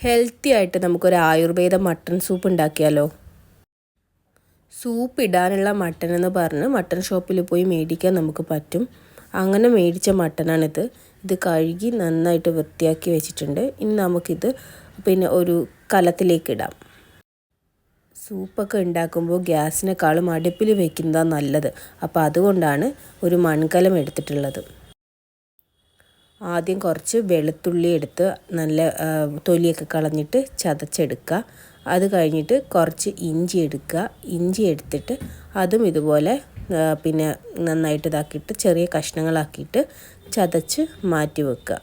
Healthy ആയിട്ട് നമുക്കൊരു Ayurveda mutton soup ഉണ്ടാക്കിയാലോ? സൂപ്പ് ഇടാനുള്ള മട്ടൺ എന്ന് പറഞ്ഞ് മട്ടൺ ഷോപ്പിൽ പോയി മേടിക്കാൻ നമുക്ക് പറ്റും. അങ്ങനെ മേടിച്ച മട്ടനാണിത്. ഇത് കഴുകി നന്നായിട്ട് വൃത്തിയാക്കി വെച്ചിട്ടുണ്ട്. ഇനി നമുക്കിത് ഒരു കലത്തിലേക്ക് ഇടാം. സൂപ്പൊക്കെ ഉണ്ടാക്കുമ്പോൾ ഗ്യാസിനേക്കാളും അടുപ്പിൽ വെക്കുന്നതാണ് നല്ലത്. അപ്പോൾ അതുകൊണ്ടാണ് ഒരു മൺകലം എടുത്തിട്ടുള്ളത്. ആദ്യം കുറച്ച് വെളുത്തുള്ളി എടുത്ത് നല്ല തൊലിയൊക്കെ കളഞ്ഞിട്ട് ചതച്ചെടുക്കുക. അത് കഴിഞ്ഞിട്ട് കുറച്ച് ഇഞ്ചി എടുക്കുക. ഇഞ്ചി എടുത്തിട്ട് അതും ഇതുപോലെ നന്നായിട്ട് ഇതാക്കിയിട്ട് ചെറിയ കഷ്ണങ്ങളാക്കിയിട്ട് ചതച്ച് മാറ്റി വെക്കുക.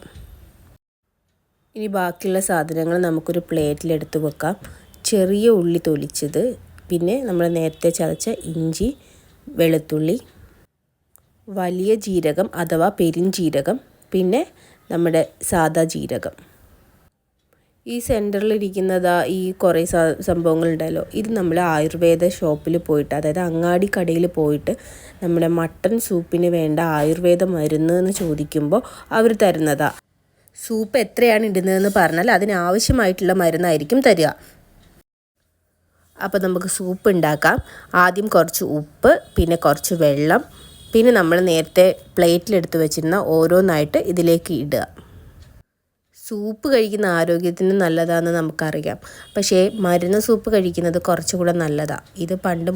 ഇനി ബാക്കിയുള്ള സാധനങ്ങൾ നമുക്കൊരു പ്ലേറ്റിലെടുത്ത് വെക്കാം. ചെറിയ ഉള്ളി തൊലിച്ചത്, പിന്നെ നമ്മൾ നേരത്തെ ചതച്ച ഇഞ്ചി, വെളുത്തുള്ളി, വലിയ ജീരകം അഥവാ പെരിഞ്ജീരകം, പിന്നെ നമ്മുടെ സാദാ ജീരകം. ഈ സെൻറ്ററിലിരിക്കുന്നതാ ഈ കുറേ സംഭവങ്ങളുണ്ടല്ലോ, ഇത് നമ്മൾ ആയുർവേദ ഷോപ്പിൽ പോയിട്ട്, അതായത് അങ്ങാടി കടയിൽ പോയിട്ട് നമ്മുടെ മട്ടൺ സൂപ്പിന് വേണ്ട ആയുർവേദ മരുന്ന് എന്ന് ചോദിക്കുമ്പോൾ അവർ തരുന്നതാ. സൂപ്പ് എത്രയാണ് ഇടുന്നതെന്ന് പറഞ്ഞാൽ അതിനാവശ്യമായിട്ടുള്ള മരുന്നായിരിക്കും തരിക. അപ്പോൾ നമുക്ക് സൂപ്പ് ഉണ്ടാക്കാം. ആദ്യം കുറച്ച് ഉപ്പ്, പിന്നെ കുറച്ച് വെള്ളം, പിന്നെ നമ്മൾ നേരത്തെ പ്ലേറ്റിലെടുത്ത് വെച്ചിരുന്ന ഓരോന്നായിട്ട് ഇതിലേക്ക് ഇടുക. സൂപ്പ് കഴിക്കുന്ന ആരോഗ്യത്തിന് നല്ലതാണെന്ന് നമുക്കറിയാം. പക്ഷേ മരുന്ന് സൂപ്പ് കഴിക്കുന്നത് കുറച്ചുകൂടെ നല്ലതാണ്. ഇത് പണ്ട്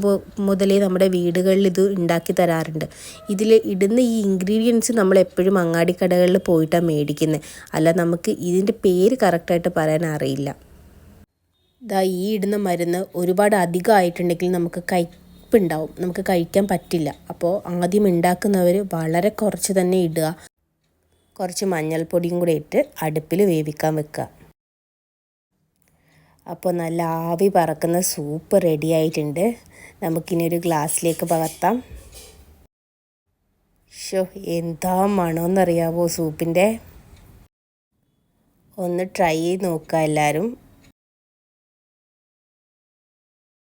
മുതലേ നമ്മുടെ വീടുകളിൽ ഇത് ഉണ്ടാക്കി തരാറുണ്ട്. ഇതിൽ ഇടുന്ന ഈ ഇൻഗ്രീഡിയൻസ് നമ്മൾ എപ്പോഴും അങ്ങാടിക്കടകളിൽ പോയിട്ടാണ് മേടിക്കുന്നത്. അല്ല, നമുക്ക് ഇതിൻ്റെ പേര് കറക്റ്റായിട്ട് പറയാൻ അറിയില്ല. ഈ ഇടുന്ന മരുന്ന് ഒരുപാട് അധികമായിട്ടുണ്ടെങ്കിൽ നമുക്ക് കയ്പ്പുണ്ടാവും, നമുക്ക് കഴിക്കാൻ പറ്റില്ല. അപ്പോൾ ആദ്യം ഉണ്ടാക്കുന്നവർ വളരെ കുറച്ച് തന്നെ ഇടുക. കുറച്ച് മഞ്ഞൾപ്പൊടിയും കൂടെ ഇട്ട് അടുപ്പിൽ വേവിക്കാൻ വെക്കുക. അപ്പോൾ നല്ല ആവി പറക്കുന്ന സൂപ്പ് റെഡി ആയിട്ടുണ്ട്. നമുക്കിനി ഒരു ഗ്ലാസ്സിലേക്ക് പകർത്താം. എന്താ മണമെന്നറിയാവോ സൂപ്പിൻ്റെ? ഒന്ന് ട്രൈ ചെയ്ത് നോക്കുക എല്ലാവരും.